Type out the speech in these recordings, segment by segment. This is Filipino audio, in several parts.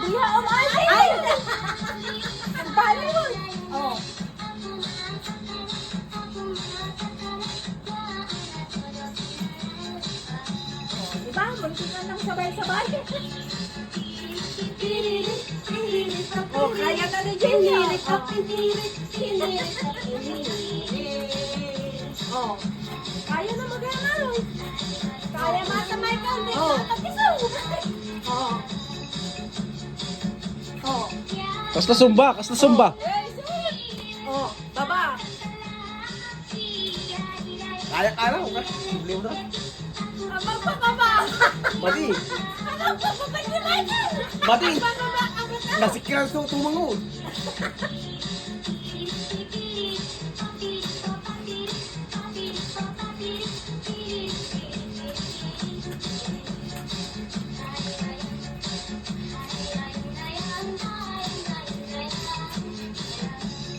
Diha, ay! Ang bali mo! Oh. Diba? Munti ka lang sabay-sabay. Oh, kaya ka na dyan. Oh. Kaya na mag-ano. Kaya mata Michael. Oh. Oh. Oh. Kas na sumba, kas na sumba. Oh, baba. Kaya ka lang, okay? Problema na. Magpapaba. Mati, Ano pa ba si Michael? Mati, Magpapaba ka ba? nasikiran ko tumangod.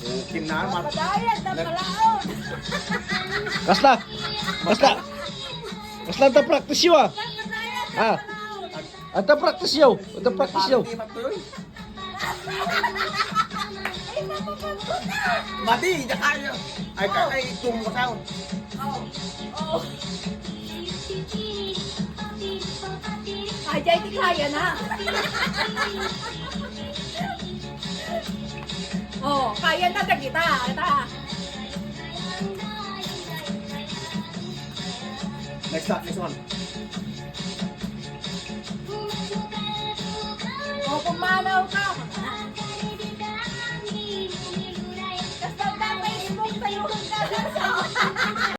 Okay na, Mati. Padayad na palaon. Kas na. Kas na. Kas na ta practice yo ah. Padayad na Ah. palaon. Ata practice yo. Ata practice yo. Mati, Mati, oy. Ay, mapapagod na. Mati, diyan kayo. Ay, tumutaw. Oh. Oh. Ay, jay di kaya na. Oh, kaya na ta kita. Ata. Next one. Oh, pumanaw ka.